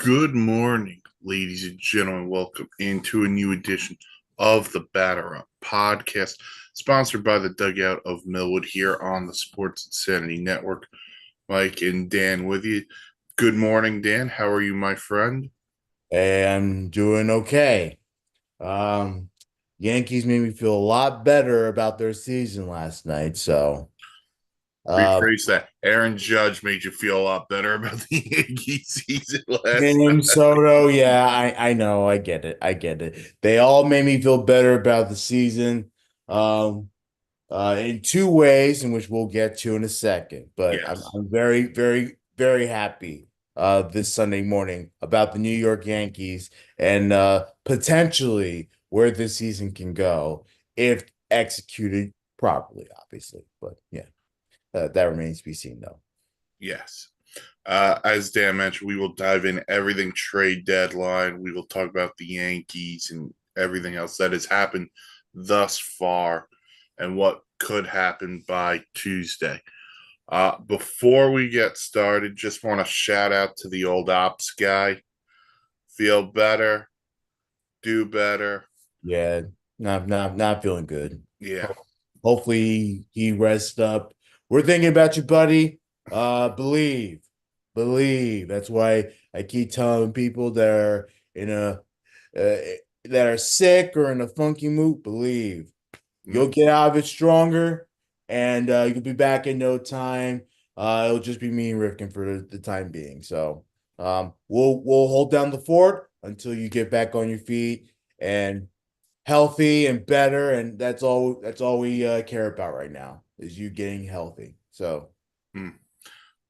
Good morning, ladies and gentlemen. Welcome into a new edition of the Batter Up podcast, sponsored by the Dugout of Millwood here on the Sports Insanity Network. Mike and Dan with you. Good morning, Dan. How are you, my friend? Hey, I'm doing okay. Um, Yankees made me feel a lot better about their season last night. Uh, Rephrase that. Aaron Judge made you feel a lot better about the Yankees season last Jim night. Soto, yeah, I know, I get it. They all made me feel better about the season, um, in two ways, in which we'll get to in a second. But I'm, Yes. I'm very, very, very happy this Sunday morning about the New York Yankees and potentially where this season can go if executed properly, obviously. But yeah, that remains to be seen, though. Yes. As Dan mentioned, we will dive in everything trade deadline. We will talk about the Yankees and everything else that has happened thus far and what could happen by Tuesday. Before we get started, just want to shout out to the old ops guy. Feel better, do better. Yeah, not feeling good. Yeah. Hopefully he rests up. We're thinking about you, buddy. Believe, believe. That's why I keep telling people that are in a uh, that are sick or in a funky mood. Believe you'll get out of it stronger, and you'll be back in no time. It'll just be me and Rifkin for the time being. So we'll hold down the fort until you get back on your feet and healthy and better, and that's all we care about right now is you getting healthy. So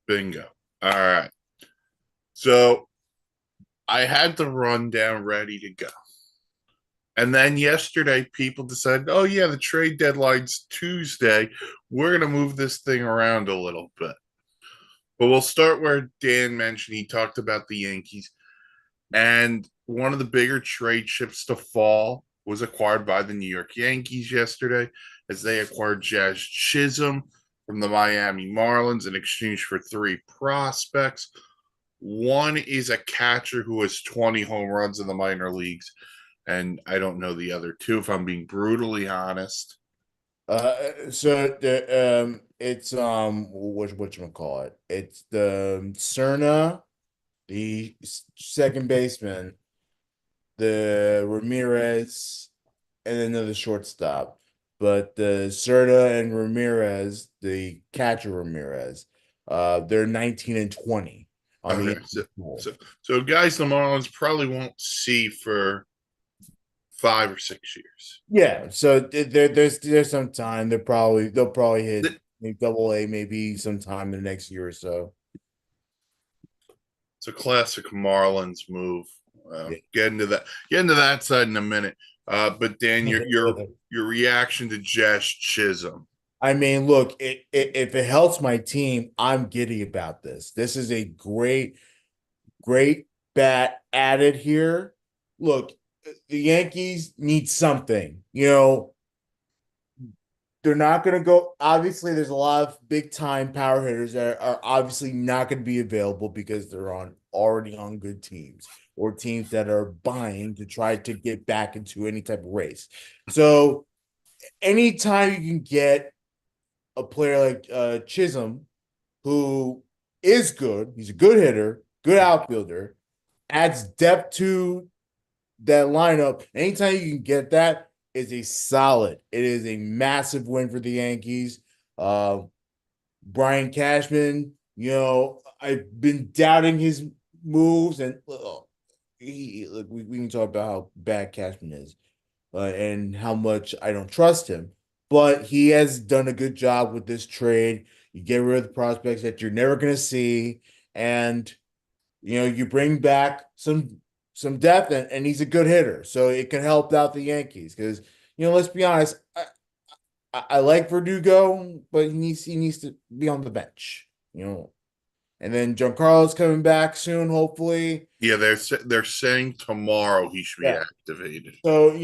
Bingo. All right. So I had the rundown ready to go. And then yesterday, people decided, oh, yeah, the trade deadline's Tuesday. We're going to move this thing around a little bit. But we'll start where Dan mentioned. He talked about the Yankees. And one of the bigger trade chips to fall was acquired by the New York Yankees yesterday as they acquired Jazz Chisholm from the Miami Marlins in exchange for three prospects. One is a catcher who has 20 home runs in the minor leagues, and I don't know the other two, if I'm being brutally honest. so the it's what you call it? It's the Cerna, the second baseman, the Ramirez, and another shortstop. But the Cerda and Ramirez, the catcher Ramirez, they're 19 and 20 on the Okay, Yankees pool. so guys, the Marlins probably won't see for 5 or 6 years. Yeah, so there's some time. They'll probably hit maybe double A maybe sometime in the next year or so. It's a classic Marlins move. Yeah. Get into that side in a minute. But Dan, your reaction to Jazz Chisholm. I mean, look, if it helps my team, I'm giddy about this. This is a great bat added here. Look, the Yankees need something. They're not going to go. Obviously, there's a lot of big time power hitters that are obviously not going to be available because they're already on good teams or teams that are buying to try to get back into any type of race. So, anytime you can get a player like Chisholm, who is good, he's a good hitter, good outfielder, adds depth to that lineup. Anytime you can get that is a solid. It is a massive win for the Yankees. Uh, Brian Cashman, I've been doubting his moves, and look, we can talk about how bad Cashman is and how much I don't trust him. But he has done a good job with this trade. You get rid of the prospects that you're never going to see, and you bring back some depth, and he's a good hitter, so it can help out the Yankees because let's be honest, I like Verdugo, but he needs to be on the bench, and then Giancarlo's coming back soon, hopefully. Yeah, they're saying tomorrow he should be Yeah. activated. So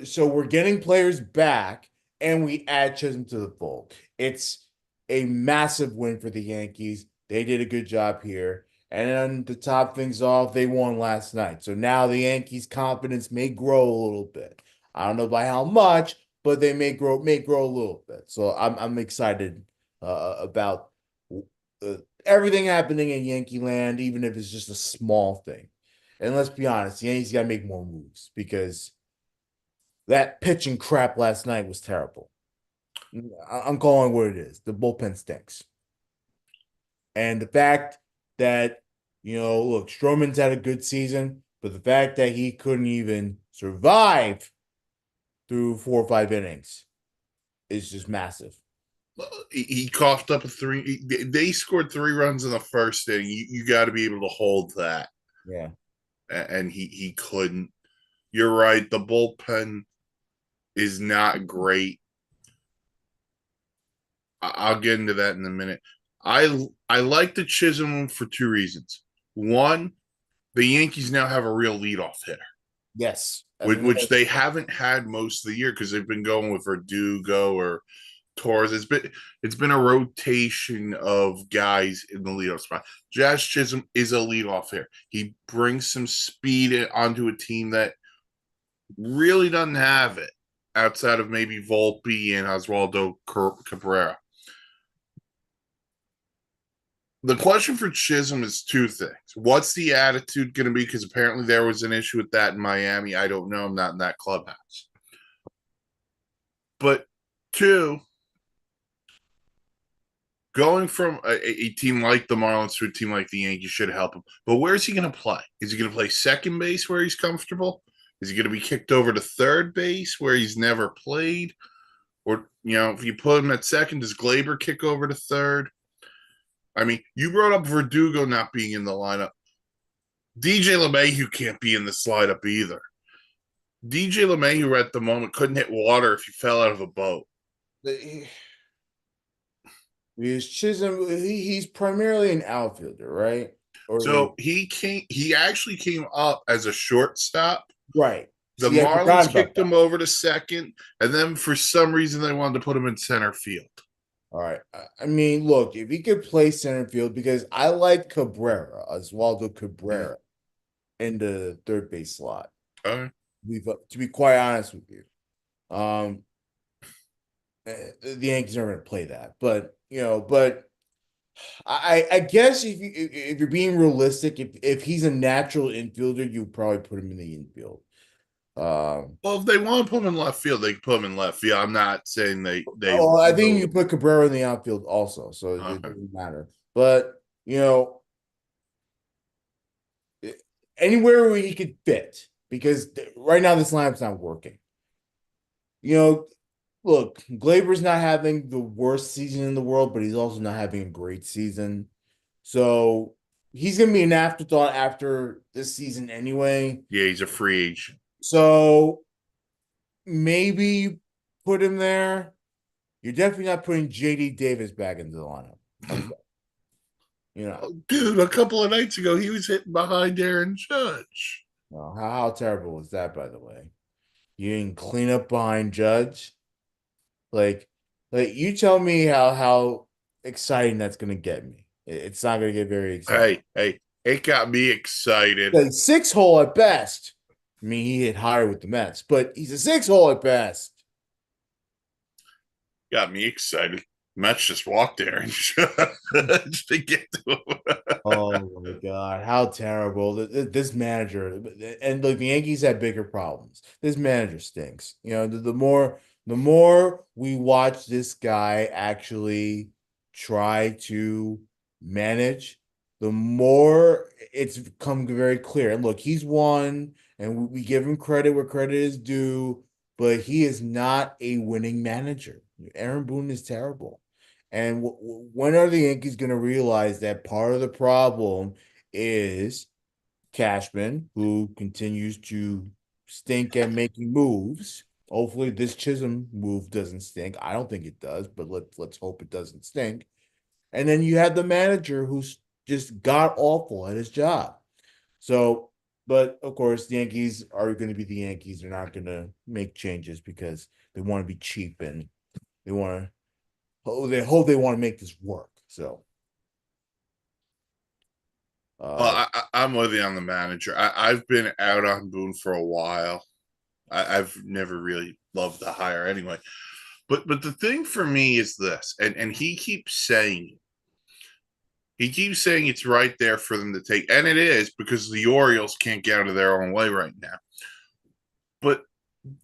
so we're getting players back, and we add Chisholm to the fold. It's a massive win for the Yankees. They did a good job here, And then to top things off, they won last night. So now the Yankees' confidence may grow a little bit. I don't know by how much, but they may grow a little bit. So I'm excited about everything happening in Yankee land, even if it's just a small thing. And let's be honest, the Yankees got to make more moves because that pitching crap last night was terrible. I'm calling what it is. The bullpen stinks. And the fact that, look, Stroman's had a good season, but the fact that he couldn't even survive through 4 or 5 innings is just massive. He coughed up a three. They scored 3 runs in the first inning. You got to be able to hold that, Yeah. and he couldn't. You're right. The bullpen is not great. I'll get into that in a minute. I like the Chisholm for 2 reasons. One, the Yankees now have a real leadoff hitter, Yes. which they haven't had most of the year because they've been going with Verdugo or Torres. It's been a rotation of guys in the leadoff spot. Jazz Chisholm is a leadoff hitter. He brings some speed onto a team that really doesn't have it outside of maybe Volpe and Oswaldo Cabrera. The question for Chisholm is 2 things. What's the attitude going to be? Because apparently there was an issue with that in Miami. I don't know. I'm not in that clubhouse. But 2, going from a team like the Marlins to a team like the Yankees should help him. But where is he going to play? Is he going to play second base where he's comfortable? Is he going to be kicked over to third base where he's never played? Or, if you put him at second, does Glaber kick over to third? I mean, you brought up Verdugo not being in the lineup. DJ LeMahieu can't be in this lineup either. DJ LeMahieu at the moment couldn't hit water if he fell out of a boat. Because Chisholm, he's primarily an outfielder, right? So he actually came up as a shortstop. Right. The See, I forgot Marlins about kicked that. him over to second, and then for some reason they wanted to put him in center field. All right. I mean, look, if he could play center field, because I like Cabrera, Oswaldo Cabrera, in the third base slot. Okay. To be quite honest with you, the Yankees are going to play that, but I guess if you're being realistic, if he's a natural infielder, you probably put him in the infield. Well, if they want to put him in left field, they can put him in left field. I'm not saying they. Oh, I think you put Cabrera in the outfield also, so it Okay. doesn't matter. But anywhere where he could fit, because right now this lineup's not working. Look, Glaber's not having the worst season in the world, but he's also not having a great season. So he's gonna be an afterthought after this season anyway. Yeah, he's a free agent. So maybe put him there. You're definitely not putting JD Davis back into the lineup. Dude, a couple of nights ago, he was hitting behind Aaron Judge. Well, how terrible was that, by the way? You didn't clean up behind Judge. Like you tell me how exciting that's gonna get me. It's not gonna get very exciting. Hey, it got me excited. Like 6-hole at best. I mean, he hit higher with the Mets, but he's a 6-hole at best. Got me excited. Mets just walked there and just to get to him. Oh my God, how terrible. This manager, and look, the Yankees have bigger problems. This manager stinks. The more we watch this guy actually try to manage, the more it's become very clear. And look, he's won, and we give him credit where credit is due, but he is not a winning manager. Aaron Boone is terrible. And when are the Yankees going to realize that part of the problem is Cashman, who continues to stink at making moves? Hopefully, this Chisholm move doesn't stink. I don't think it does, but let's hope it doesn't stink. And then you have the manager who's just god awful at his job. So, but of course, the Yankees are going to be the Yankees. They're not going to make changes because they want to be cheap and they want to. Oh, they hope they want to make this work. So, I'm with you on the manager. I've been out on Boone for a while. I've never really loved the hire anyway. But the thing for me is this, and he keeps saying it. He keeps saying it's right there for them to take, and it is because the Orioles can't get out of their own way right now. But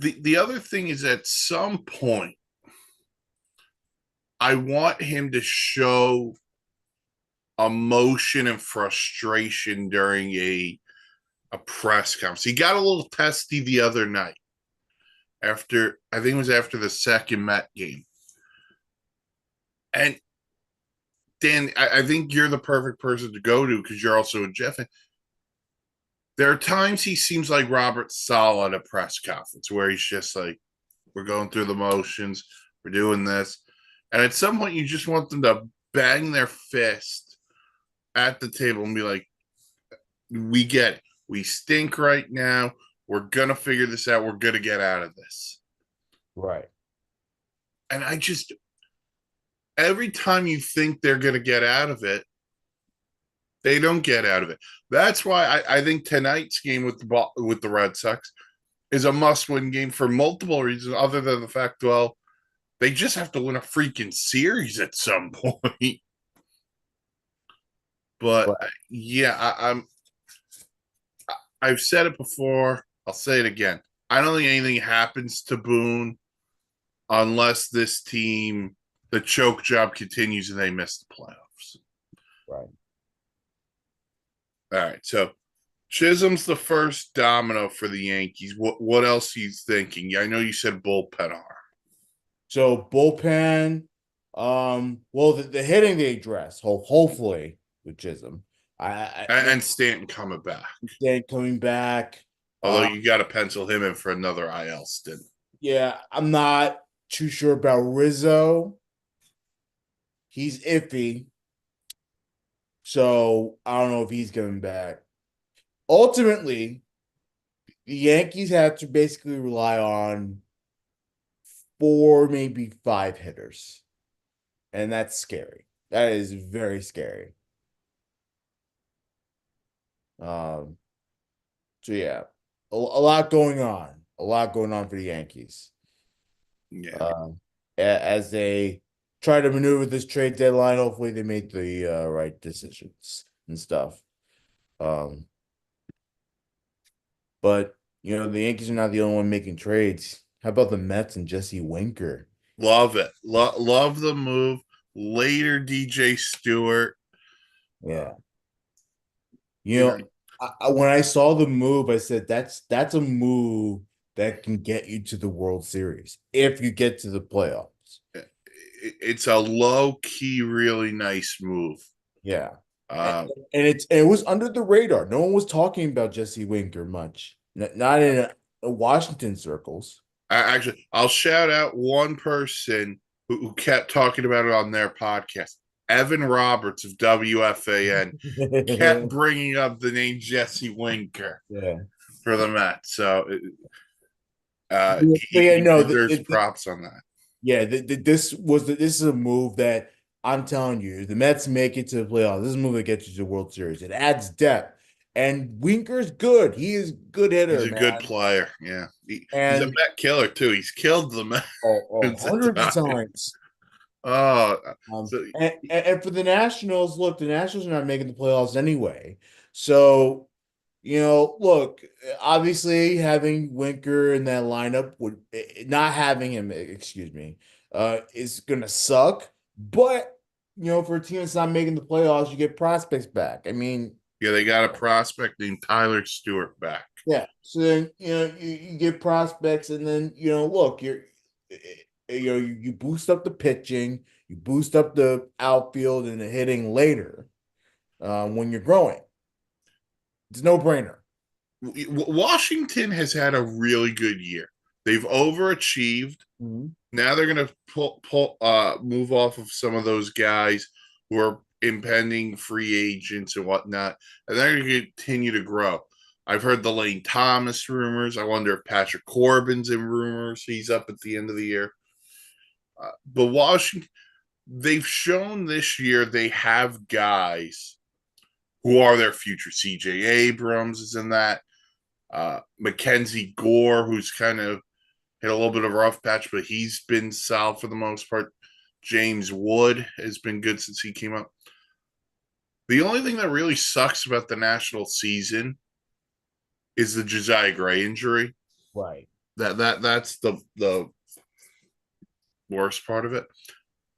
the other thing is, at some point, I want him to show emotion and frustration during a press conference. He got a little testy the other night after, I think it was after the second Met game. And Dan, I think you're the perfect person to go to because you're also a Jeff fan. There are times he seems like Robert Saleh at a press conference where he's just like, we're going through the motions, we're doing this. And at some point, you just want them to bang their fist at the table and be like, we get it. We stink right now. We're going to figure this out. We're going to get out of this. Right. And every time you think they're going to get out of it, they don't get out of it. That's why I think tonight's game with the Red Sox is a must-win game for multiple reasons, other than the fact, well, they just have to win a freaking series at some point. But Right. yeah, I've said it before. I'll say it again. I don't think anything happens to Boone unless this team, the choke job continues and they miss the playoffs. Right. All right. So Chisholm's the first domino for the Yankees. What else are you thinking? I know you said bullpen arm. So bullpen, well, the hitting they address, hopefully with Chisholm. And Stanton coming back. Then coming back. Although you got to pencil him in for another IL stint. Yeah, I'm not too sure about Rizzo. He's iffy. So I don't know if he's coming back. Ultimately, the Yankees have to basically rely on four, maybe five hitters. And that's scary. That is very scary. Um, so yeah, a lot going on. A lot going on for the Yankees. Yeah. As they try to maneuver this trade deadline, hopefully they make the right decisions and stuff. Um, but the Yankees are not the only one making trades. How about the Mets and Jesse Winker? Love it. Love the move. Later, DJ Stewart. Yeah, You know, when I saw the move, I said that's a move that can get you to the World Series if you get to the playoffs. it's a low key, really nice move. Yeah. And, Uh, and it was under the radar. No one was talking about Jesse Winker much. Not in Washington circles. I'll shout out one person who kept talking about it on their podcast. Evan Roberts of WFAN kept bringing up the name Jesse Winker Yeah. for the Mets. So But yeah, he no, deserves props on that. yeah, this is a move that I'm telling you, the Mets make it to the playoffs. This is a move that gets you to the World Series. It adds depth. And Winker's good. He is a good He's hitter, a good man. player. Yeah. He's a And Met killer, too. He's killed the Mets hundreds of at times. times. Oh, so And for the Nationals, look, the Nationals are not making the playoffs anyway. So, look, obviously having Winker in that lineup would not having him, excuse me, is gonna suck. But for a team that's not making the playoffs, you get prospects back. I mean, yeah, they got a prospect named Tyler Stewart back. yeah. So then you get prospects, and then look, you boost up the pitching, you boost up the outfield and the hitting later when you're growing. It's no brainer. Washington has had a really good year. They've overachieved. Mhm. Now they're going to move off of some of those guys who are impending free agents and whatnot, and they're going to continue to grow. I've heard the Lane Thomas rumors. I wonder if Patrick Corbin's in rumors. He's up at the end of the year. But Washington, they've shown this year they have guys who are their future. CJ Abrams is in that. Mackenzie Gore, who's kind of hit a little bit of a rough patch, but he's been solid for the most part. James Wood has been good since he came up. The only thing that really sucks about the national season is the Josiah Gray injury. Right. That's the worst part of it.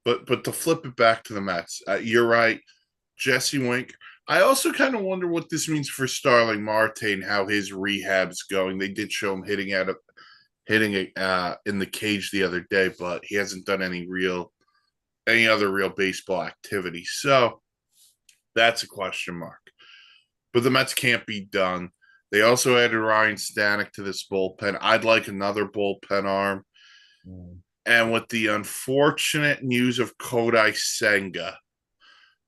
But to flip it back to the Mets, you're right, Jesse Wink. I also kind of wonder what this means for Starling Marte and how his rehab's going. They did show him hitting it in the cage the other day, but he hasn't done any other real baseball activity. So that's a question mark. But the Mets can't be done. They also added Ryan Stanek to this bullpen. I'd like another bullpen arm. Mm. And with the unfortunate news of Kodai Senga,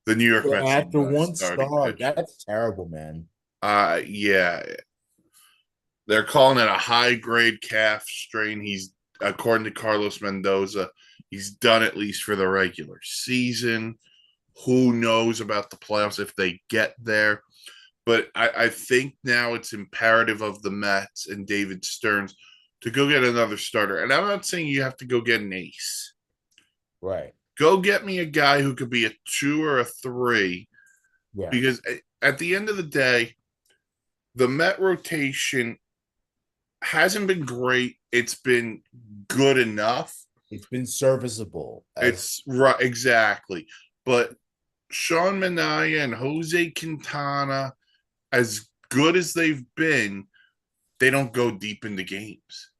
the New York Mets After one starting start, pitcher. that's terrible, man. Yeah, they're calling it a high grade calf strain. He's, according to Carlos Mendoza, he's done at least for the regular season. Who knows about the playoffs if they get there? But I think now it's imperative of the Mets and David Stearns to go get another starter. And I'm not saying you have to go get an ace. Right. Go get me a guy who could be a 2 or a 3, Yeah. because at the end of the day, the Met rotation hasn't been great. It's been good enough. It's been serviceable. It's right, exactly. But Sean Manaea and Jose Quintana, as good as they've been, they don't go deep into games.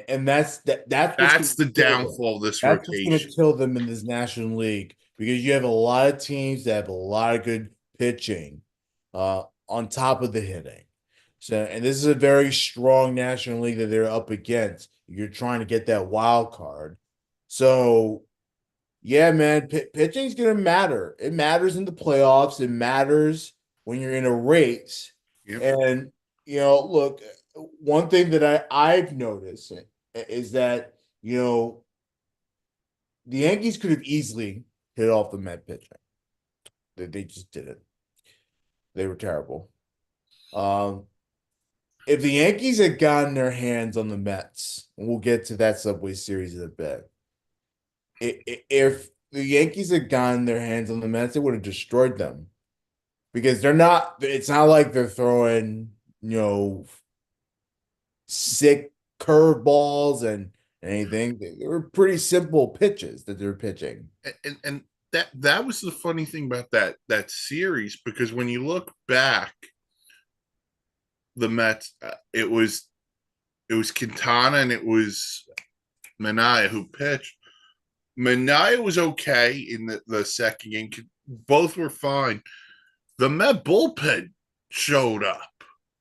And that's That's the kill them. downfall of this That's what's going to rotation. kill them in this National League because you have a lot of teams that have a lot of good pitching on top of the hitting. So, and this is a very strong National League that they're up against. You're trying to get that wild card. So, yeah, man, pitching is going to matter. It matters in the playoffs. It matters when you're in a race. Yep. And, look, one thing that I've noticed is that, the Yankees could have easily hit off the Met pitching. They just didn't. They were terrible. If the Yankees had gotten their hands on the Mets, and we'll get to that Subway Series in a bit. If the Yankees had gotten their hands on the Mets, it would have destroyed them because they're not. It's not like they're throwing, sick curveballs and anything. They were pretty simple pitches that they're pitching. And that was the funny thing about that series, because when you look back, the Mets, it was Quintana and it was Manaea who pitched. Manaea was okay in the second game. Both were fine. The Met bullpen showed up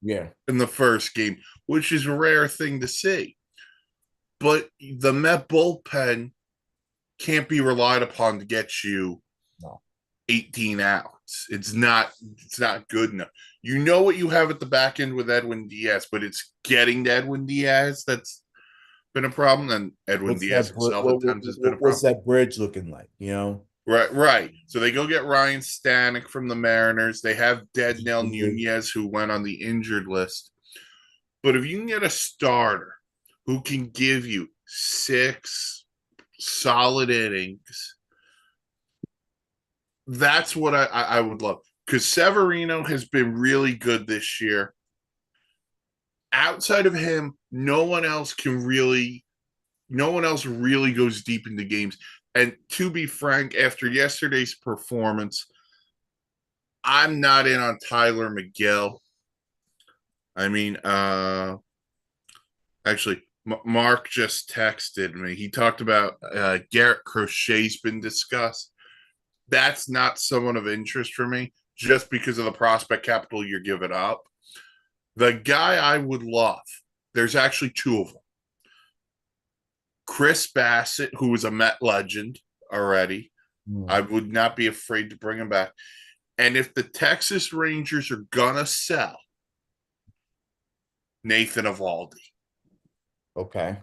Yeah. in the first game, which is a rare thing to see. But the Met bullpen can't be relied upon to get you No. 18 outs. It's not good enough. You know what you have at the back end with Edwin Diaz, but it's getting to Edwin Diaz that's been a problem. And Edwin Diaz himself at times has been a What's problem. that bridge looking like? Right. So they go get Ryan Stanek from the Mariners. They have Dednell Nunez, who went on the injured list. But if you can get a starter who can give you 6 solid innings, that's what I would love. Because Severino has been really good this year. Outside of him, no one else really goes deep into games. And to be frank, after yesterday's performance, I'm not in on Tyler Miguel. I mean, actually, Mark just texted me. He talked about Garrett Crochet's been discussed. That's not someone of interest for me just because of the prospect capital you're giving up. The guy I would love, there's actually 2 of them. Chris Bassett, who was a Met legend already. I would not be afraid to bring him back. And if the Texas Rangers are going to sell, Nathan Eovaldi. Okay.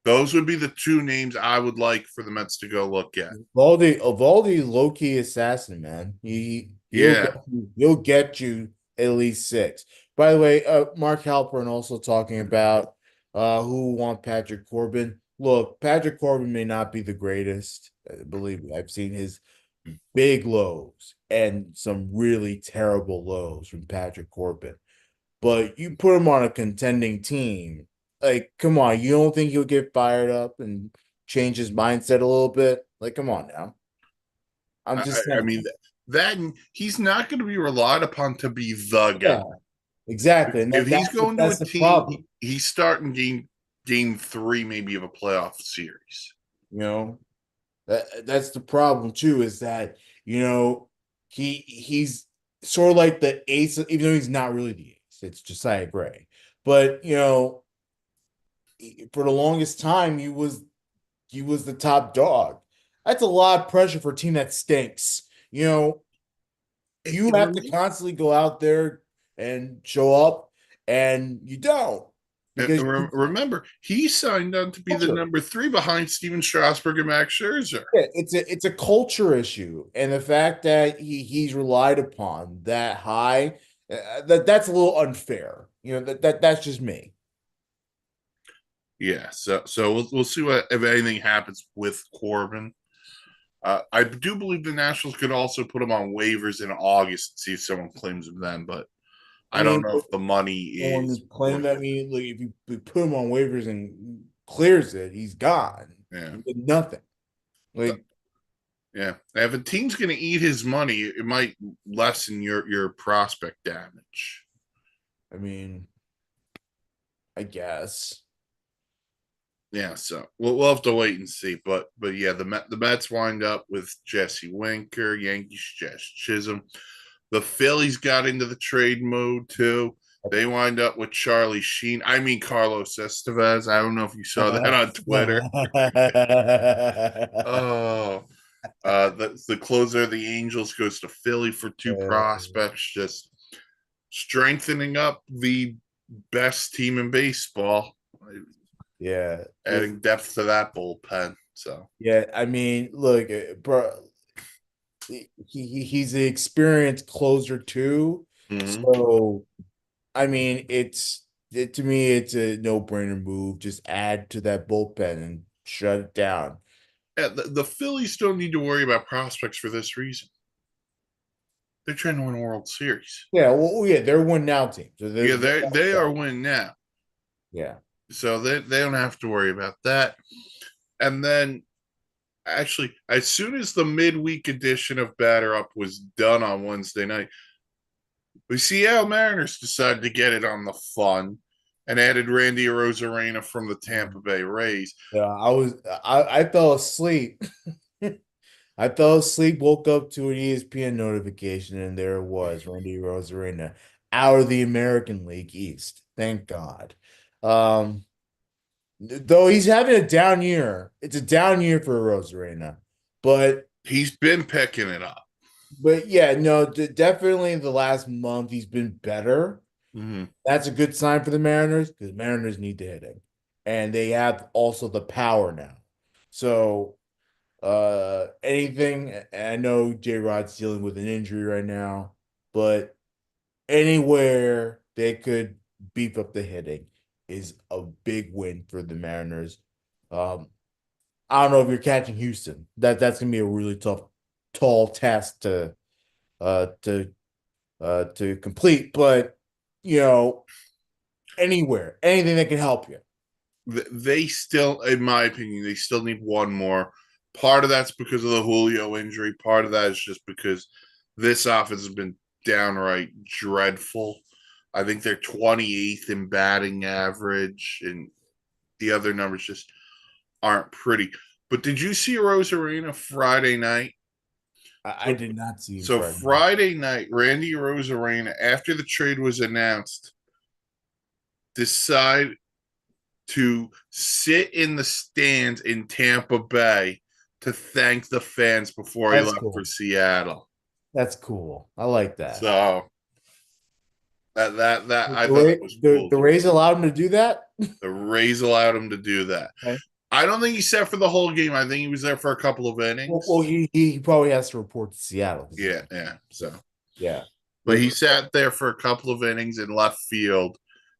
Those would be the 2 names I would like for the Mets to go look at. Eovaldi, low-key assassin, man. Yeah. He'll get you at least 6. By the way, Mark Halpern also talking about who want Patrick Corbin. Look, Patrick Corbin may not be the greatest. Believe me, I've seen his big lows and some really terrible lows from Patrick Corbin. But you put him on a contending team, like, come on, you don't think he'll get fired up and change his mindset a little bit? Like, come on now. I'm just I saying. mean that he's not going to be relied upon to be the guy. Yeah, exactly. And If he's going to a that's the team, problem. he's starting game 3 maybe of a playoff series. You know, that's the problem too, is that, he's sort of like the ace, even though he's not really the ace. It's Josiah Gray. But for the longest time he was the top dog. That's a lot of pressure for a team that stinks. You have to constantly go out there and show up, and you don't because Remember, he signed on to be the culture. number 3 behind Steven Strasburg and Max Scherzer. Yeah, it's a culture issue, and the fact that he's relied upon that high, that's a little unfair. That's just me. Yeah, so we'll see what if anything happens with Corbin. I do believe the Nationals could also put him on waivers in August and see if someone claims him then, but I I don't mean, know if the money someone is is claiming that, like, if you put him on waivers and clears it, he's gone. yeah. He did nothing. Like, Yeah. If a team's gonna eat his money, it might lessen your prospect damage. I mean, I guess. Yeah, so we'll have to wait and see. But yeah, the Mets wind up with Jesse Winker, Yankees Jazz Chisholm. The Phillies got into the trade mode too. They wind up with Charlie Sheen. I mean Carlos Estevez. I don't know if you saw that on Twitter. Oh, the closer of the Angels goes to Philly for 2 prospects, just strengthening up the best team in baseball, Yeah. adding depth to that bullpen. So Yeah, I mean, look, bro, he's an experienced closer too. mhm. So, I mean, to me, it's a no-brainer move. Just add to that bullpen and shut it down. Yeah, the Phillies don't need to worry about prospects for this reason. They're trying to win a World Series. Yeah, well, yeah, they're a win now team. So Yeah, they are winning now, yeah. so they don't have to worry about that. And then actually, as soon as the midweek edition of Batter Up was done on Wednesday night, the Seattle Mariners decided to get it on the fun and added Randy Arozarena from the Tampa Bay Rays. Yeah, I fell asleep. I fell asleep, woke up to an ESPN notification, and there it was, Randy Rosarena out of the American League East. Thank God. Um, though he's having a down year. It's a down year for Rosarena. But He's been picking it up. yeah, no, definitely the last month he's been better. Mm-hmm. That's a good sign for the Mariners because Mariners need the hitting. And they have also the power now. So anything, I know J Rod's dealing with an injury right now, but anywhere they could beef up the hitting is a big win for the Mariners. Um, I don't know if you're catching Houston. That's gonna be a really tough, tall task uh to to complete, but you know, anywhere, anything that can help you. They still, in my opinion, they still need one more. Part of that's because of the Julio injury. Part of that is just because this offense has been downright dreadful. I think they're 28th in batting average, and the other numbers just aren't pretty. But did you see Rosarena Friday night? I did not see him So Friday. Friday night, Randy Rosarena, after the trade was announced, decide to sit in the stands in Tampa Bay to thank the fans before he That's left for cool. Seattle. That's cool. I like that. So that I thought that was cool. The Rays allowed him to do that. The Rays allowed him to do that. Okay. I don't think he sat for the whole game. I think he was there for a couple of innings. Well, he probably has to report to Seattle. Yeah. So Yeah. But he sat there for a couple of innings in left field,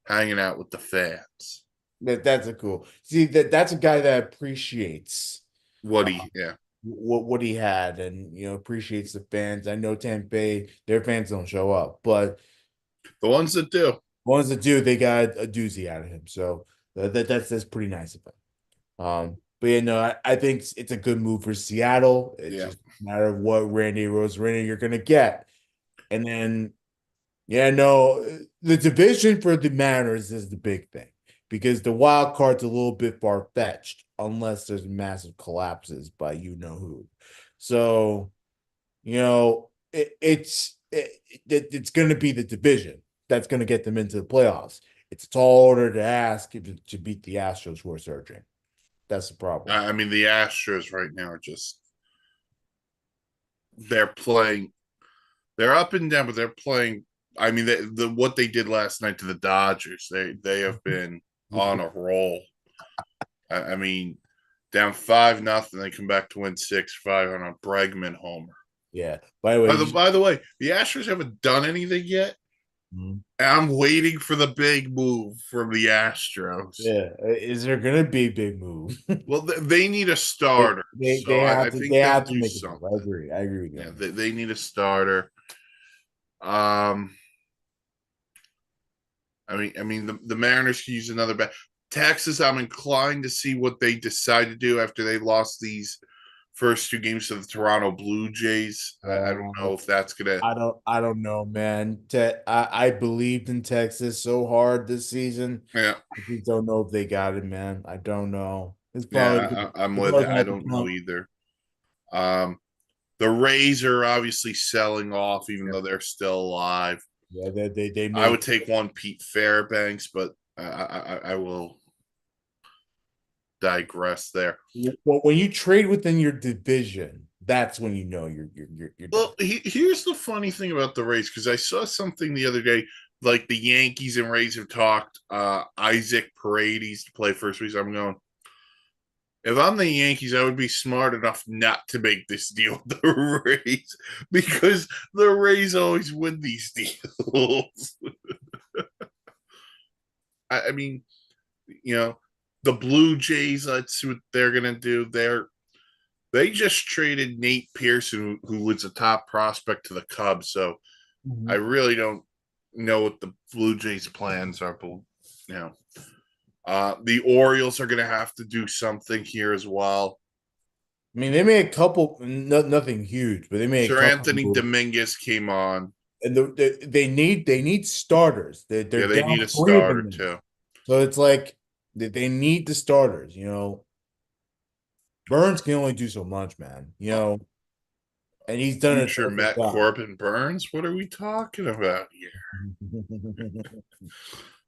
hanging out with the fans. That's a cool. See that's a guy that appreciates What uh, he, yeah, what he had, and appreciates the fans. I know Tampa Bay, their fans don't show up, but the ones that do. ones that do, they got a doozy out of him. So that's pretty nice of him. But I think it's a good move for Seattle. It's Yeah, just a matter of what Randy Rosarina you're gonna get. And then, yeah, no, the division for the Mariners is the big thing because the wild card's a little bit far-fetched unless there's massive collapses by you know who. So, it's going to be the division that's going to get them into the playoffs. It's a tall order to ask to beat the Astros who are surging. That's the problem. I mean the Astros right now are just they're playing. They're up and down, but they're playing. I mean, what they did last night to the Dodgers, they have been on a roll. I mean, down 5-0, they come back to win 6-5 on a Bregman homer. Yeah. By the way, By the way, the Astros haven't done anything yet. Mhm. I'm waiting for the big move from the Astros. Yeah, is there going to be a big move? Well, they need a They, starter, they so they I have to they think they'll have to do make a move. something. I agree with you Yeah, on they need a starter. Um, I mean, the Mariners could use another bat. Texas, I'm inclined to see what they decide to do after they lost these first two games to the Toronto Blue Jays. I don't that. know if that's gonna. I don't know, man. I believed in Texas so hard this season. Yeah, I just don't know if they got it, man. I don't know. I'm It's with probably it. gonna I have to don't know come. either. Um, the Rays are obviously selling off, even Yeah, though they're still alive. yeah, they I made would take one Pete Fairbanks, but I will digress there. well when you trade within your division, that's when you know you're done. Well, here's the funny thing about the Rays because I saw something the other day. Like the Yankees and Rays have talked Isaac Paredes to play first base. I'm going. If I'm the Yankees, I would be smart enough not to make this deal with the Rays because the Rays always win these deals. I mean, you know, the Blue Jays. Let's see what they're gonna do. They just traded Nate Pearson, who was a top prospect to the Cubs. So I Mhm. really don't know what the Blue Jays' plans are, but the Orioles are going to have to do something here as well. I mean, they made a couple, nothing huge, but they made a Sir couple Anthony moves. Dominguez came on. And they need starters. They're Yeah, they need down a three of starter them now. too. So it's like they need the starters. Burns can only do so much, man. And he's done a Future terrific Matt job. Corbin Burns. What are we talking about here?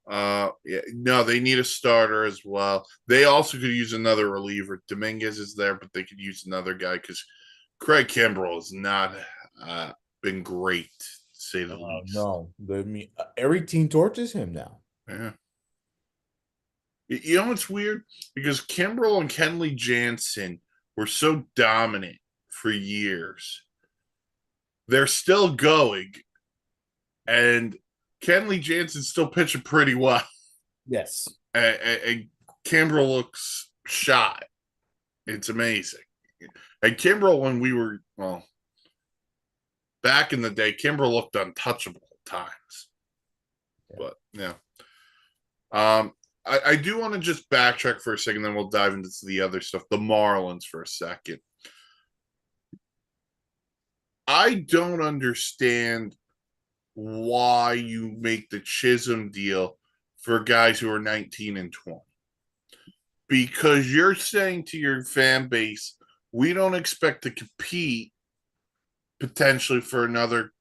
Yeah, no, they need a starter as well. They also could use another reliever. Dominguez is there, but they could use another guy because Craig Kimbrell has not been great, to say the least. No, every team torches him now. Yeah. You know what's weird? Because Kimbrell and Kenley Jansen were so dominant for years. They're still going, and Kenley Jansen's still pitching pretty well. Yes. And Kimbrell looks shot. It's amazing. And Kimbrell, when we were, well, back in the day, Kimbrell looked untouchable at times. Yeah. But, yeah. I do want to just backtrack for a second, then we'll dive into the other stuff. The Marlins for a second. I don't understand why you make the Chisholm deal for guys who are 19 and 20. Because you're saying to your fan base, we don't expect to compete potentially for another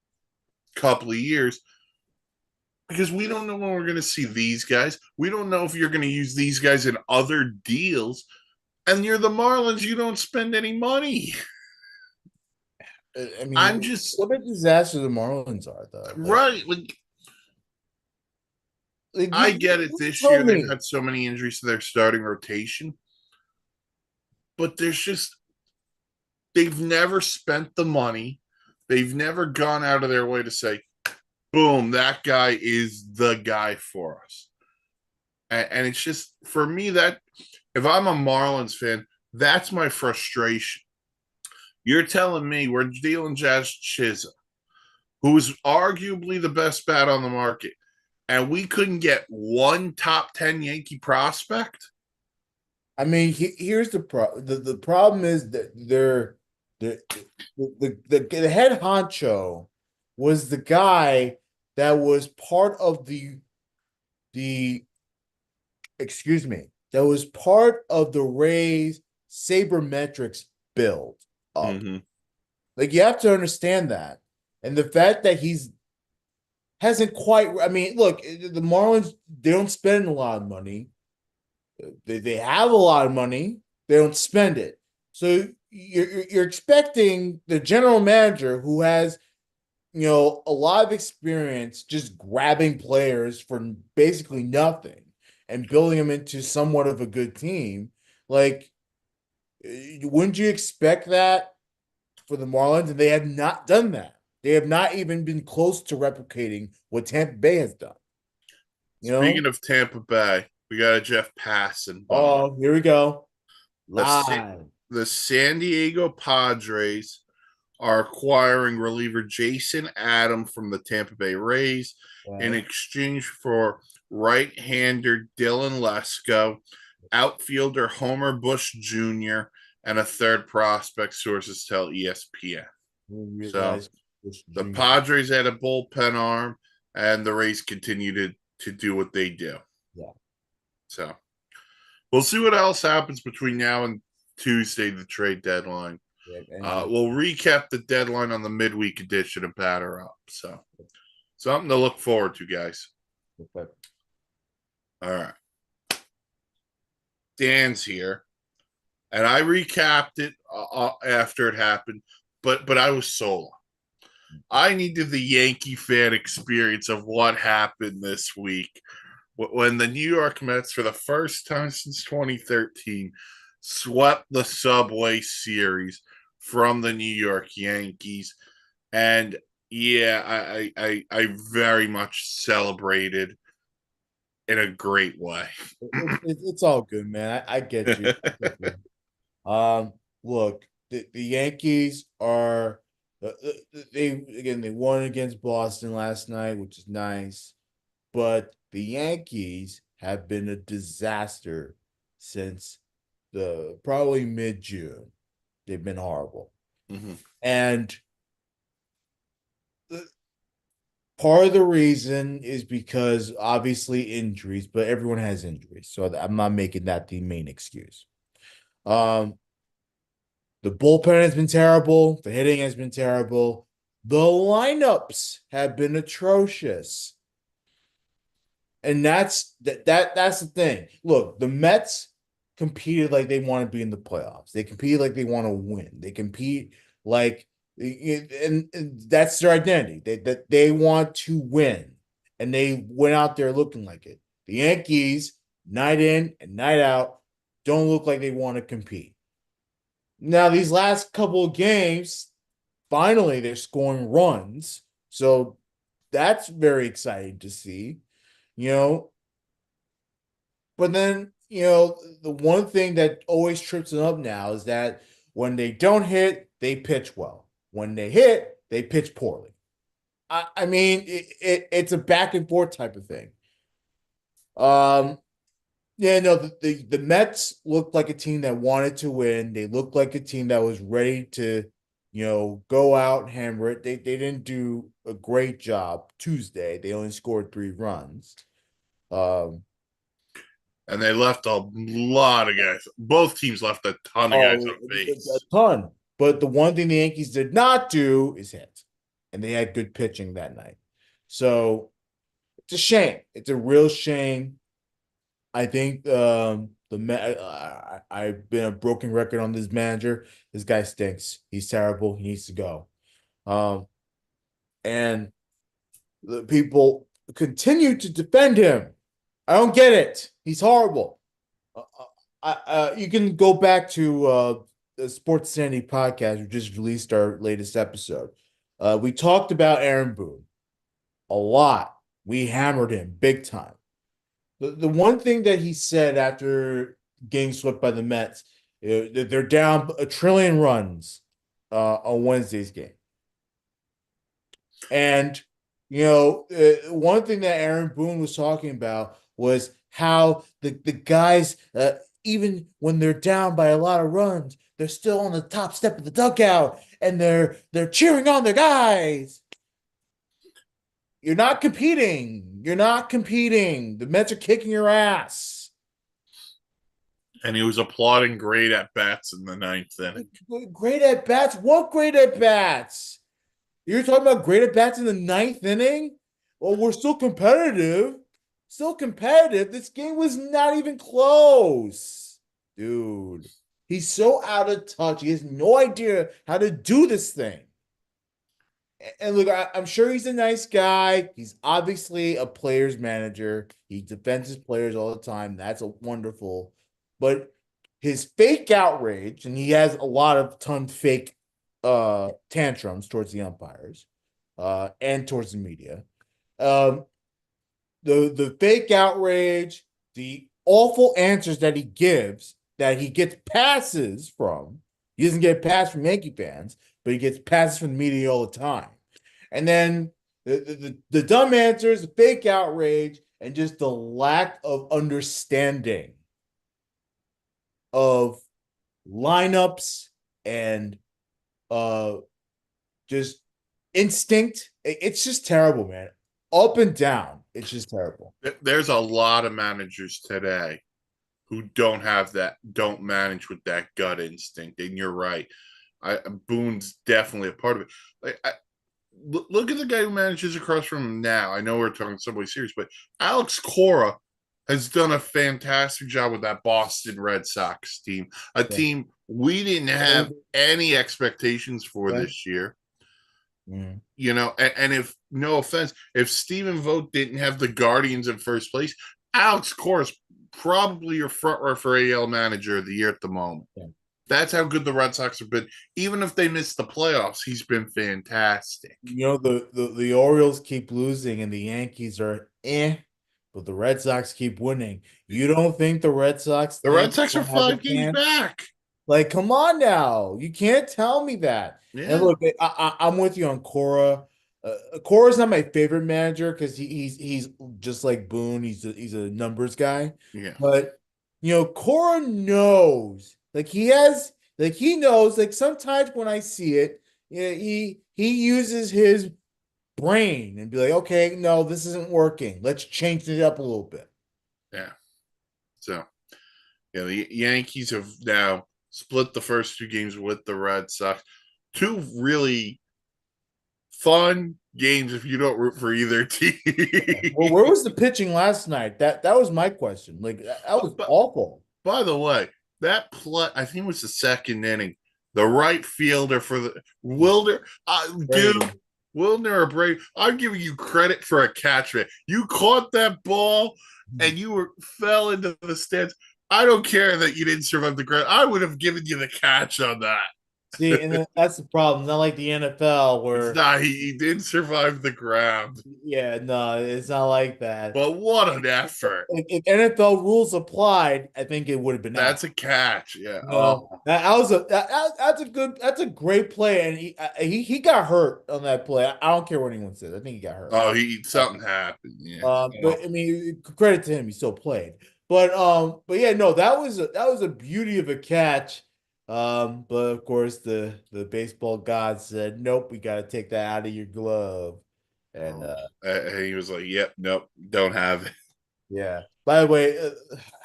couple of years because we don't know when we're going to see these guys. We don't know if you're going to use these guys in other deals. And you're the Marlins, you don't spend any money. I mean, I'm just what a disaster the Marlins are, though. right. Like I get it. you This tell year they've me. had so many injuries to their starting rotation, but they've never spent the money. they've never gone out of their way to say, boom, that guy is the guy for us. And it's just, for me, that if I'm a Marlins fan, that's my frustration. You're telling me we're dealing Jazz Chisholm, who is arguably the best bat on the market, and we couldn't get one top 10 Yankee prospect? I mean, here's the problem is that the head honcho was the guy that was part of the excuse me, that was part of the Rays sabermetrics build up. Mm-hmm. Like, you have to understand that. And the fact that he's hasn't quite, I mean, look, the Marlins, they don't spend a lot of money. They have a lot of money, they don't spend it. So you're expecting the general manager, who has, a lot of experience just grabbing players for basically nothing and building them into somewhat of a good team. Like, wouldn't you expect that for the Marlins? And they have not done that. They have not even been close to replicating what Tampa Bay has done. Speaking of Tampa Bay, we got a Jeff Passan. Oh, here we go. Live. The San Diego Padres are acquiring reliever Jason Adam from the Tampa Bay Rays in exchange for right-hander Dylan Lesko, outfielder Homer Bush Jr., and a third prospect, sources tell ESPN. So the Padres had a bullpen arm, and the Rays continue to do what they do. Yeah. So we'll see what else happens between now and Tuesday, the trade deadline. We'll recap the deadline on the midweek edition of Batter Up. So something to look forward to, guys. Okay. All right. Dan's here, and I recapped it after it happened, but I was solo. I needed the Yankee fan experience of what happened this week when the New York Mets, for the first time since 2013, swept the Subway Series from the New York Yankees. And yeah, I very much celebrated in a great way. It's all good, man. I get you. Look, the Yankees are they won against Boston last night, which is nice, but the Yankees have been a disaster since probably mid-June. They've been horrible. Mm-hmm. And part of the reason is because obviously injuries, but everyone has injuries, so I'm not making that the main excuse. The bullpen has been terrible. The hitting has been terrible. The lineups have been atrocious. And that's the thing. Look, the Mets competed like they want to be in the playoffs. They competed like they want to win. They compete like, and that's their identity. They want to win, and they went out there looking like it. The Yankees, night in and night out, don't look like they want to compete. Now, these last couple of games, finally they're scoring runs, so that's very exciting to see. But then, the one thing that always trips them up now is that when they don't hit, they pitch well. When they hit, they pitch poorly. I mean, it's a back and forth type of thing. Yeah, no, the Mets looked like a team that wanted to win. They looked like a team that was ready to, go out and hammer it. They didn't do a great job Tuesday. They only scored 3 runs. And they left a lot of guys. Both teams left a ton of guys on base. A ton. But the one thing the Yankees did not do is hit. And they had good pitching that night. So it's a shame. It's a real shame. I think I've been a broken record on this manager. This guy stinks. He's terrible. He needs to go. And the people continue to defend him. I don't get it. He's horrible. You can go back to the Sports Sanity podcast. We just released our latest episode. We talked about Aaron Boone a lot. We hammered him big time. The one thing that he said after getting swept by the Mets, they're down a trillion runs on Wednesday's game. And, one thing that Aaron Boone was talking about was how the guys, even when they're down by a lot of runs, they're still on the top step of the dugout and they're cheering on their guys. You're not competing. You're not competing. The Mets are kicking your ass. And he was applauding great at bats in the ninth inning. Great at bats. What great at bats? You're talking about great at bats in the ninth inning? Well, we're still competitive. Still competitive. This game was not even close. Dude, he's so out of touch. He has no idea how to do this thing. And look, I'm sure he's a nice guy. He's obviously a player's manager. He defends his players all the time. That's a wonderful. But his fake outrage, and he has a lot of ton fake tantrums towards the umpires and towards the media. Um, the fake outrage, the awful answers that he gives, that he gets passes from. He doesn't get passes from Yankee fans, but he gets passes from the media all the time. And then the dumb answers, the fake outrage, and just the lack of understanding of lineups and just instinct. It's just terrible, man. Up and down. It's just terrible. There's a lot of managers today who don't manage with that gut instinct. And you're right. Boone's definitely a part of it. Look at the guy who manages across from him now. I know we're talking Subway Series, but Alex Cora has done a fantastic job with that Boston Red Sox team, a team we didn't have any expectations for this year. Mm. And if, no offense, if Stephen Vogt didn't have the Guardians in first place, Alex Cora's probably your front runner for AL Manager of the Year at the moment. Yeah. That's how good the Red Sox have been. Even if they miss the playoffs, he's been fantastic. The Orioles keep losing and the Yankees are but the Red Sox keep winning. You don't think the Red Sox are 5 games back? Like, come on now. You can't tell me that. Yeah. And look, I'm with you on Cora. Cora's not my favorite manager because he's just like Boone. He's a numbers guy. Yeah. But Cora knows. He knows. Like sometimes when I see it, he uses his brain and be like, okay, no, this isn't working. Let's change it up a little bit. Yeah. So, the Yankees have now split the first 2 games with the Red Sox. 2 really fun games if you don't root for either team. Well, where was the pitching last night? That was my question. Like that was awful. By the way, that play, I think it was the second inning. The right fielder for the Wilder, dude, Wilder or Brady, I'm giving you credit for a catch, man. You caught that ball and you fell into the stands. I don't care that you didn't survive the ground. I would have given you the catch on that. See, and that's the problem. Not like the NFL where he didn't survive the ground. Yeah, no, it's not like that. But what an effort! If NFL rules applied, I think it would have been. That's a catch. Yeah. That's a great play, and he got hurt on that play. I don't care what anyone says. I think he got hurt. Oh, something happened. Yeah. But I mean, credit to him, he still played. But yeah, no, that was a beauty of a catch. But of course the baseball god said, nope, we got to take that out of your glove. And he was like, yep, nope, don't have it. Yeah. By the way,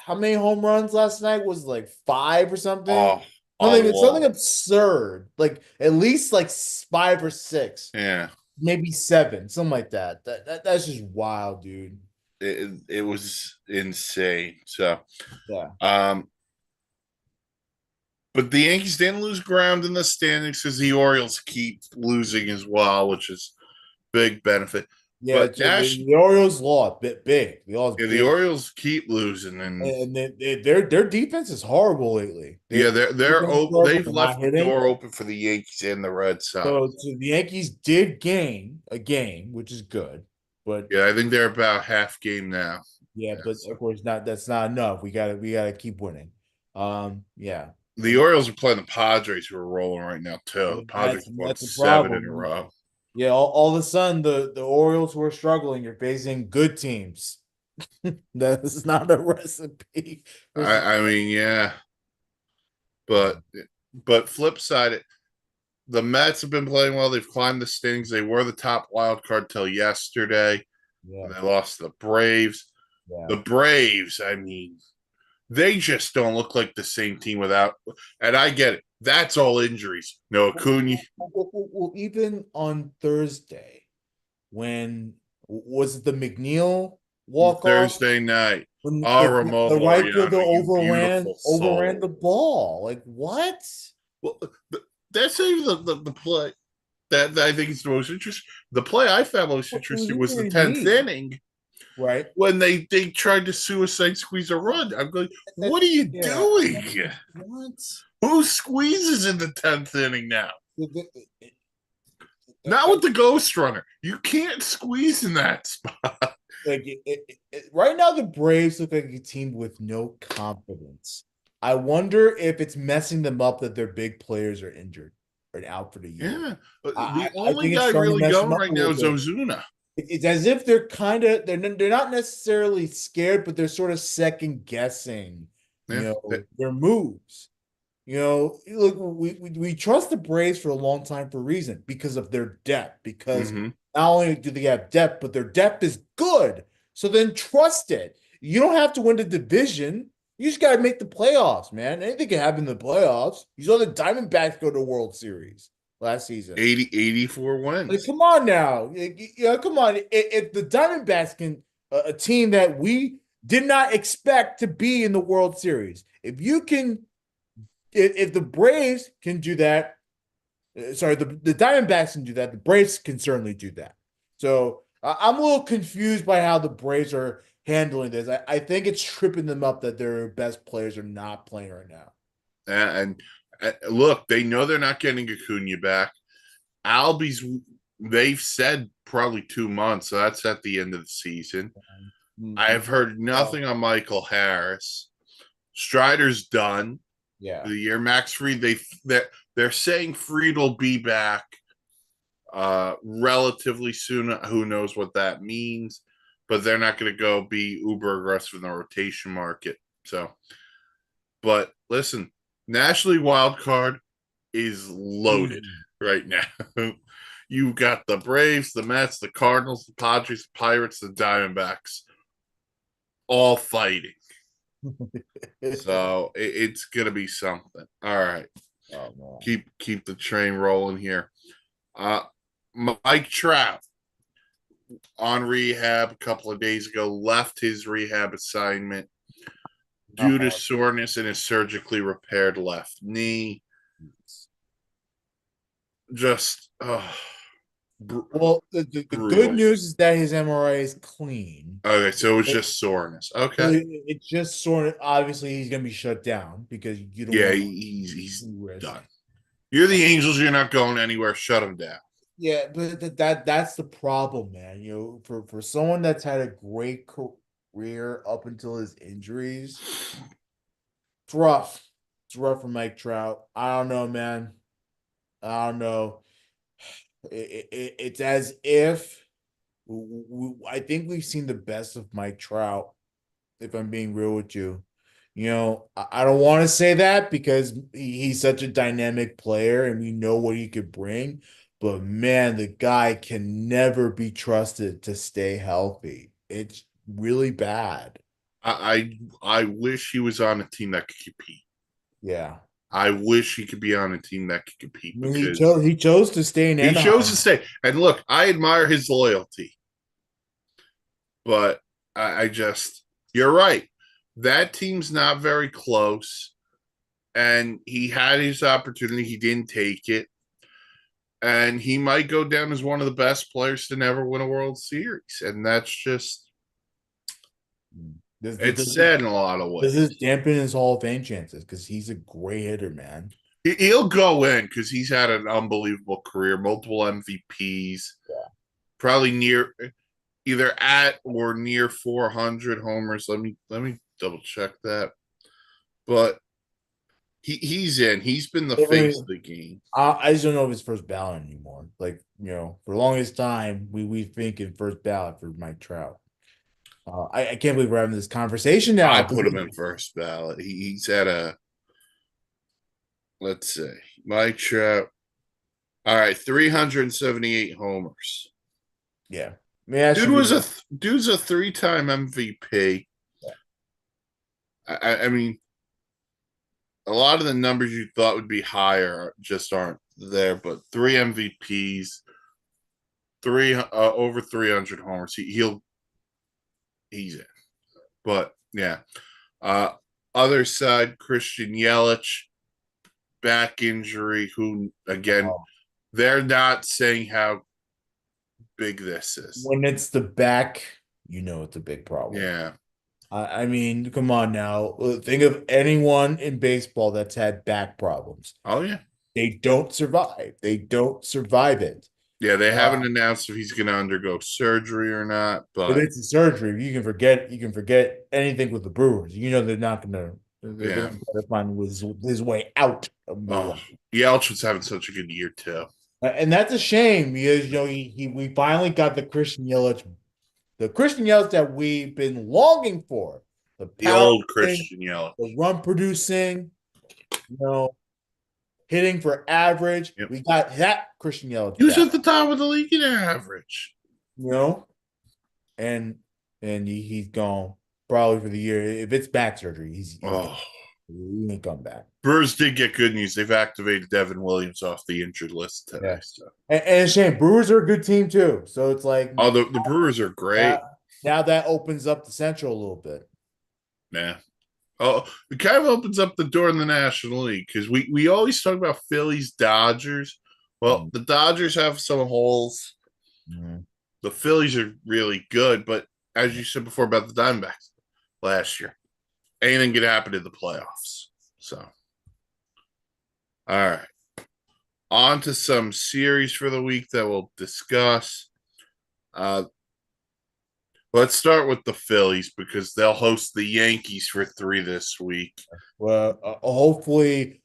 how many home runs last night? Was it like 5 or something? Something absurd. Like at least like 5 or 6. Yeah. Maybe 7, something like that. That's just wild, dude. It was insane. So yeah. But the Yankees didn't lose ground in the standings because the Orioles keep losing as well, which is big benefit. Yeah, But it's, the Orioles lost bit big. They lost yeah, the big, Orioles keep losing, and and their defense is horrible lately. yeah, Their they're defense is open. horrible. They've They're not left the hitting. door open for the Yankees and the Red Sox. So the Yankees did gain a game, which is good, but Yeah, I think they're about half game now. yeah, Yeah, but so. of course not. That's not enough. We gotta keep winning. Yeah, The Orioles are playing the Padres, who are rolling right now too. The Padres have won that's a 7 in a problem. row. Yeah, all of a sudden the Orioles who are struggling, you're facing good teams. That's not a recipe for I mean, yeah, but flip side, the Mets have been playing well. They've climbed the standings. They were the top wild card till yesterday. yeah, They lost to the Braves. yeah. The Braves, I mean, they just don't look like the same team without. And I get it. That's all injuries. No Acuna. Well, even on Thursday, when was it the McNeil walk off? Thursday night. When Romo the right fielder Mariano, you overran beautiful overran soul. the ball. Like what? Well, that's even the play that I think is the most interesting. The play I found most It was interesting was the injury 10th knee, inning right? when they tried to suicide squeeze a run. I'm going, That, what are you yeah. doing? What? Who squeezes in the 10th inning now? The- Not with the ghost runner. You can't squeeze in that spot. Like right now, the Braves look like a team with no confidence. I wonder if it's messing them up that their big players are injured or out for the year. Yeah. I The I only think it's guy starting to really mess them going up right a now little is bit. Ozuna. It's as if they're not necessarily scared, but they're sort of second guessing, Yeah. their moves. Look, we trust the Braves for a long time for a reason because of their depth. Because Mm-hmm. not only do they have depth, but their depth is good. So then trust it. You don't have to win the division. You just got to make the playoffs, man. Anything can happen in the playoffs. You saw the Diamondbacks go to the World Series last season. 84 Like, wins. come on now. Come on. If the Diamondbacks can, a team that we did not expect to be in the World Series, if the Braves can do that, sorry, the Diamondbacks can do that. The Braves can certainly do that. So I'm a little confused by how the Braves are handling this. I think it's tripping them up that their best players are not playing right now. And look, they know they're not getting Acuna back. Albies, they've said probably 2 months, so that's at the end of the season. I Mhm. have heard Well, nothing on Michael Harris. Strider's done for yeah. the year. Max Fried, they're saying Fried will be back relatively soon. Who knows what that means? But they're not going to go be uber aggressive in the rotation market. So, but listen, National League wild card is loaded Easy. right now. You got the Braves, the Mets, the Cardinals, the Padres, the Pirates, the Diamondbacks, all fighting. So it's gonna be something. All right, Oh man. keep the train rolling here. Uh, Mike Trout on rehab a couple of days ago left his rehab assignment due to Uh-oh. soreness in his surgically repaired left knee. Just Well, the good brutal. news is that his MRI is clean. Okay, so it was It, just soreness. Okay. it's just sort of obviously he's going to be shut down because you don't Yeah, want he's to risk. done. You're the Angels. You're not going anywhere. Shut him down. Yeah, but that's the problem, man. For someone that's had a great career up until his injuries, it's rough. It's rough for Mike Trout. I don't know, man. I don't know. It's as if I think we've seen the best of Mike Trout, if I'm being real with you. I don't want to say that because he's such a dynamic player and we know what he could bring. But man, the guy can never be trusted to stay healthy. It's really bad. I wish he was on a team that could compete. Yeah. I wish he could be on a team that could compete I mean, because he chose to stay in he chose to Anaheim. stay. And look, I admire his loyalty, but I just, you're right. That team's not very close. And he had his opportunity. He didn't take it. and he might go down as one of the best players to never win a World Series, and that's just This, it's this, sad in a lot of this ways. is dampen his Hall of Fame chances because he's a great hitter, man. He'll go in because he's had an unbelievable career, multiple MVPs, Yeah. probably near either at or near 400 homers. Let me double check that, but he's in. He's been the I face of mean, the game. I just don't know if it's first ballot anymore. Like, for the longest time, we think in first ballot for Mike Trout. I can't believe we're having this conversation I now. put him in first ballot. He's had a let's see, Mike Trout. All right, 378 homers. Yeah. May I should be Dude's a three-time MVP. I mean, a lot of the numbers you thought would be higher just aren't there. But three MVPs, three over 300 homers. He's in. But yeah, uh, other side, Christian Yelich, back injury. Who again? oh, They're not saying how big this is. when it's the back, it's a big problem. Yeah. I mean, come on now. Think of anyone in baseball that's had back problems. Oh yeah. They don't survive. They don't survive it. Yeah, they Uh, haven't announced if he's going to undergo surgery or not, if but it's a surgery, you can forget anything with the Brewers. They're not gonna they're yeah. gonna try to find his way out of Oh, Milwaukee. Yelich was having such a good year too. And that's a shame because we finally got the Christian Yelich that we've been longing for. The The power old thing, Christian Yelich. the run producing, you know, hitting for average. Yep. We got that Christian Yelich He was back, at the top of the league in average. you know, and he's gone probably for the year. If it's back surgery, he's gone. Oh, He ain't come back. Brewers did get good news. They've activated Devin Williams off the injured list today. Yeah, So, and it's a shame. Brewers are a good team too. So it's like oh, the Brewers are great. now that opens up the Central a little bit. Yeah. Oh, it kind of opens up the door in the National League because we always talk about Phillies, Dodgers. Well, the Dodgers have some holes. Mm-hmm. The Phillies are really good, but as you said before about the Diamondbacks last year, anything could happen in the playoffs. So, all right. On to some series for the week that we'll discuss. Let's start with the Phillies because they'll host the Yankees for 3 this week. Well, hopefully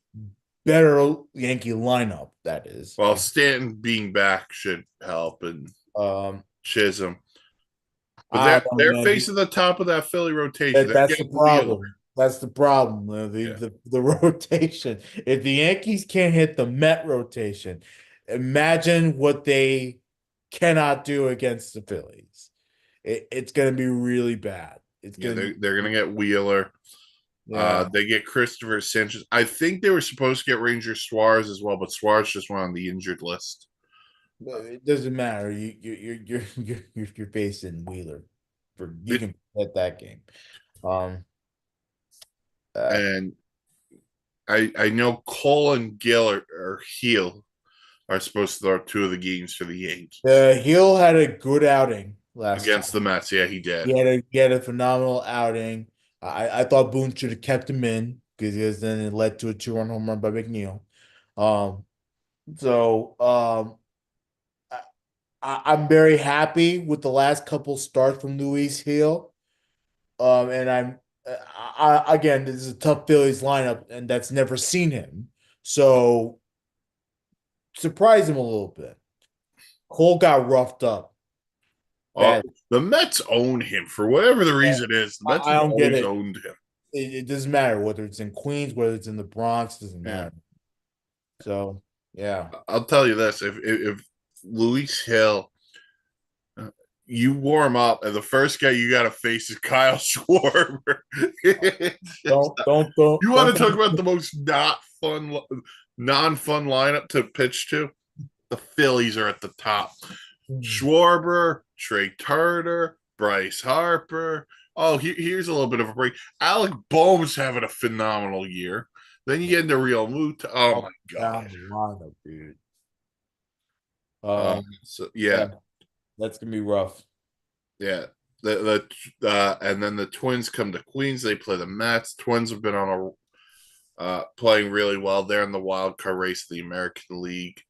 better Yankee lineup, that is. Well, Stanton being back should help, and Chisholm. But they're facing the top of that Philly rotation. That's the problem. Wheeler. That's the problem. The rotation. If the Yankees can't hit the Met rotation, imagine what they cannot do against the Phillies. It's going to be really bad. They're going to get Wheeler. Yeah. They get Christopher Sanchez. I think they were supposed to get Ranger Suarez as well, but Suarez just went on the injured list. It doesn't matter. You're facing Wheeler. You can bet that game. And I know Cole and Gill or Heel are supposed to start 2 of the games for the Yankees. Heel had a good outing against the Mets. Yeah, he did. He had a phenomenal outing. I thought Boone should have kept him in because then it led to a 2-run home run by McNeil. I'm very happy with the last couple starts from Luis Hill. And again, this is a tough Phillies lineup, and that's never seen him. So surprise him a little bit. Cole got roughed up. The Mets own him for whatever the reason is. The Mets have always owned him. It doesn't matter whether it's in Queens, whether it's in the Bronx, doesn't matter. So yeah, I'll tell you this: if Luis Hill, you warm up, and the first guy you got to face is Kyle Schwarber. don't. You want to talk about the most non-fun lineup to pitch to? The Phillies are at the top. Schwarber, Trey Turner, Bryce Harper. Oh, here's a little bit of a break. Alec Boehm's having a phenomenal year. Then you get into Real Muto. Oh my god, lineup, dude. So Yeah, yeah, that's gonna be rough. yeah. And then the Twins come to Queens. They play the Mets. Twins have been on a playing really well. They're in the wild card race of the American League.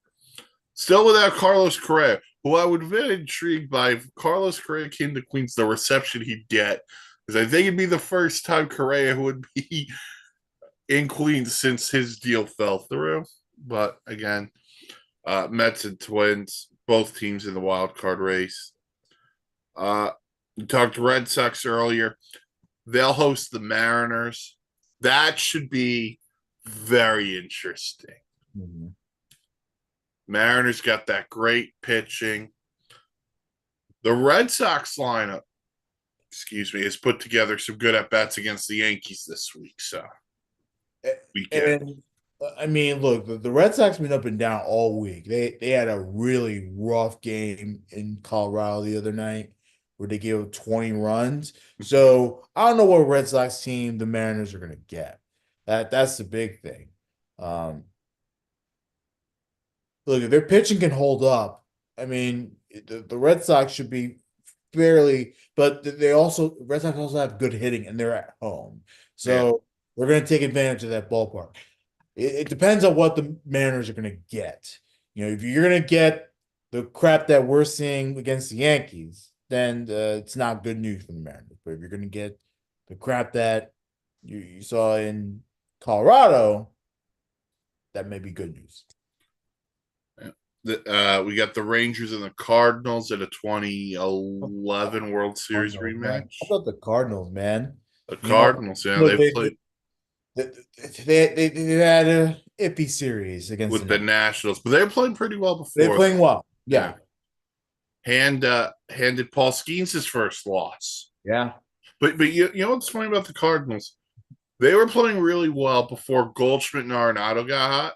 Still without Carlos Correa, who I would be very intrigued by if Carlos Correa came to Queens, the reception he'd get. Because I think it'd be the first time Correa would be in Queens since his deal fell through. But again, Mets and Twins, both teams in the wild card race. Uh, we talked Red Sox earlier. They'll host the Mariners. That should be very interesting. Mhm. Mariners got that great pitching. The Red Sox lineup, excuse me, has put together some good at bats against the Yankees this week. So weekend. And I mean, look, the Red Sox been up and down all week. They had a really rough game in Colorado the other night where they gave up 20 runs. So I don't know what Red Sox team the Mariners are gonna get. That's the big thing. Um, Look, if their pitching can hold up, I mean, the Red Sox should be fairly, but they also Red Sox also have good hitting and they're at home, Yeah. so they're going to take advantage of that ballpark. It depends on what the Mariners are going to get. You know, if you're going to get the crap that we're seeing against the Yankees, then it's not good news for the Mariners. But if you're going to get the crap that you saw in Colorado, that may be good news. We got the Rangers and the Cardinals at a 2011 World Series Cardinals, man. rematch. How about the Cardinals, man? The You know, Cardinals, yeah, look, they've played they, they had a iffy series against the with the Nats. Nationals, but they were playing pretty well They're before playing that. well. Yeah. Yeah. Handed Paul Skeens his first loss. Yeah. But you know what's funny about the Cardinals? They were playing really well before Goldschmidt and Arenado got hot.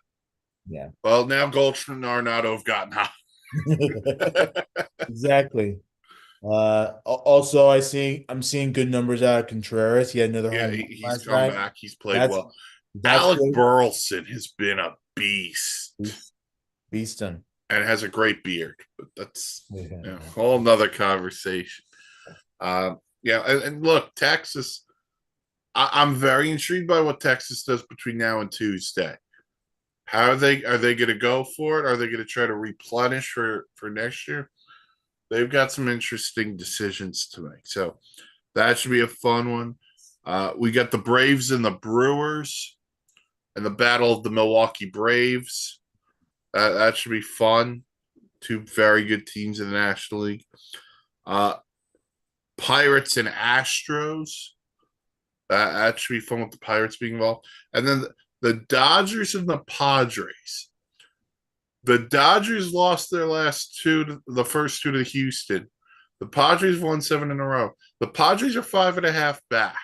Yeah. Well, now Goldschmidt and Arenado have gotten hot. Exactly. Also, I'm seeing good numbers out of Contreras. He had another Yeah, home run he's last come night. back. He's played That's well. that's Alec good. Burleson has been a beast Beaston. and has a great beard, but that's Yeah. a whole nother conversation. Yeah, and look, Texas. I'm very intrigued by what Texas does between now and Tuesday. How are they going to go for it? Are they going to try to replenish for next year? They've got some interesting decisions to make. So that should be a fun one. We got the Braves and the Brewers and the battle of the Milwaukee Braves. That should be fun. Two very good teams in the National League. Uh, Pirates and Astros. That should be fun with the Pirates being involved. And then the Dodgers and the Padres. The Dodgers lost their last two, the first two to Houston. The Padres won 7 in a row. The Padres are 5.5 back.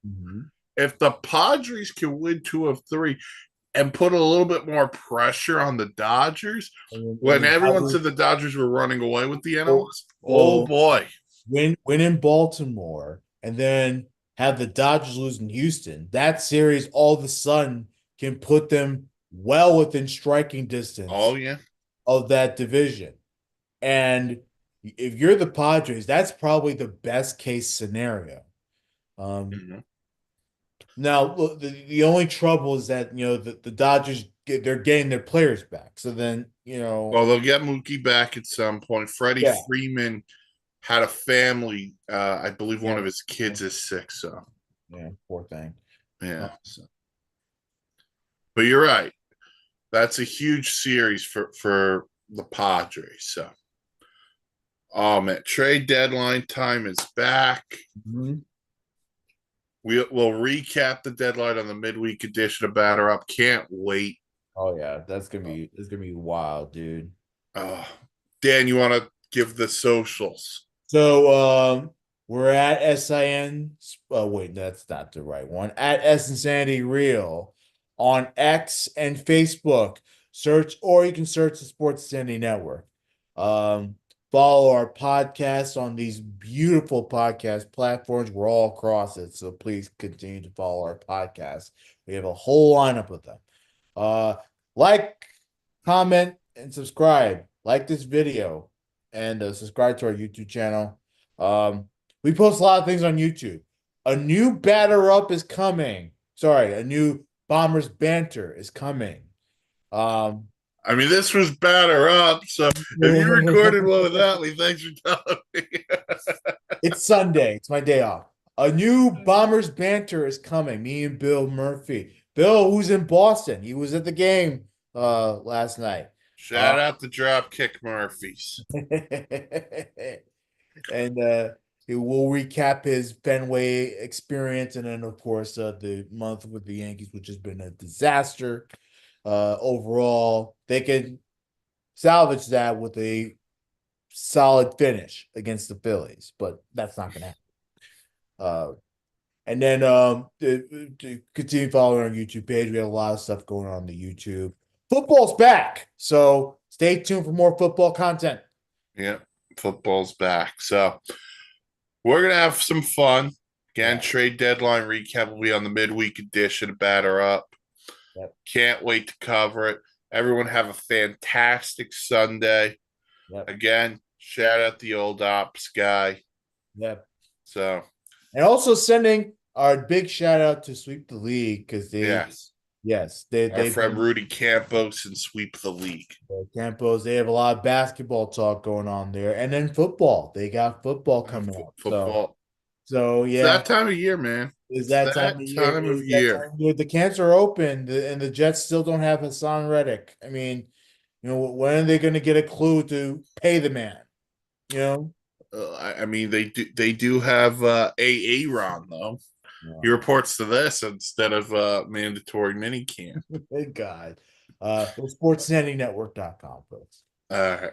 Mhm. If the Padres can win 2 of 3 and put a little bit more pressure on the Dodgers, And when the everyone Dodgers said the Dodgers were running away with the go, NLS, oh go boy. win in Baltimore and then have the Dodgers lose in Houston. That series all of a sudden can put them well within striking Oh distance yeah. of that division. And if you're the Padres, that's probably the best case scenario. Um, Mhm. Now, look, the only trouble is that the Dodgers they're getting their players back. So then Well, they'll get Mookie back at some point. Freddie yeah, Freeman had a family. I believe one yeah, of his kids is sick. So yeah, poor thing. Uh, yeah. So. But you're right. That's a huge series for the Padres. So, oh man, trade deadline time is back. mhm. We'll recap the deadline on the midweek edition of Batter Up. Can't wait. Oh yeah, that's gonna be wild, dude. Uh, Dan, you want to give the socials? So we're at SIN. Oh wait, that's not the right one. At S Insanity Real on X and Facebook. Search, or you can search the Sports Insanity Network. Um, Follow our podcast on these beautiful podcast platforms. We're all across it, so please continue to follow our podcast. We have a whole lineup of them. Uh, like, comment, and subscribe. like this video, and subscribe to our YouTube channel. We post a lot of things on YouTube. A new batter up is coming. Sorry, a new Bombers banter is coming. Um, I mean, this was batter up. So if you recorded one without me, thanks for telling me. It's Sunday. It's my day off. A new Bombers banter is coming. Me and Bill Murphy. Bill, who's in Boston, he was at the game last night. Shout out to Dropkick Murphys. And he will recap his Fenway experience, and then of course the month with the Yankees, which has been a disaster. Overall, they could salvage that with a solid finish against the Phillies, but that's not going to happen. And then to continue following our YouTube page, we have a lot of stuff going on the YouTube. Football's back, so stay tuned for more football content. Yeah, football's back. So we're gonna have some fun. Again, Yeah. trade deadline recap will be on the midweek edition of Batter Up. Yep. Can't wait to cover it. Everyone have a fantastic Sunday. Yep. Again, shout out the old ops guy. Yep. So And also sending our big shout out to Sweep the League because they our friend Rudy Campos and Sweep the League. Campos, they have a lot of basketball talk going on there, and then football. They got football coming up. Football. So It's yeah, that time of year, man. is that time of year? Time of Is that year. time of year? The camps are open, and the Jets still don't have Hassan Reddick. I mean, when are they going to get a clue to pay the man? I mean, they do have a Ron though. Yeah. He reports to this instead of mandatory mini camp. Thank God. Sportsnettingnetwork.com, folks. All right.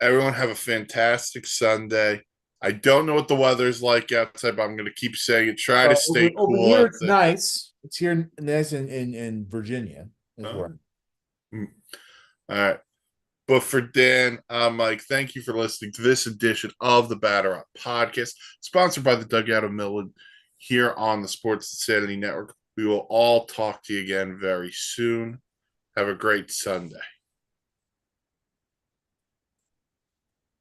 Everyone have a fantastic Sunday. I don't know what the weather's like outside, but I'm going to keep saying it. Try to stay cool. Over here, it's nice. It's here nice in Virginia as well. All right. But for Dan, Mike, thank you for listening to this edition of the Batter Up podcast, sponsored by the Dugout of Millwood here on the Sports Insanity Network. We will all talk to you again very soon. Have a great Sunday.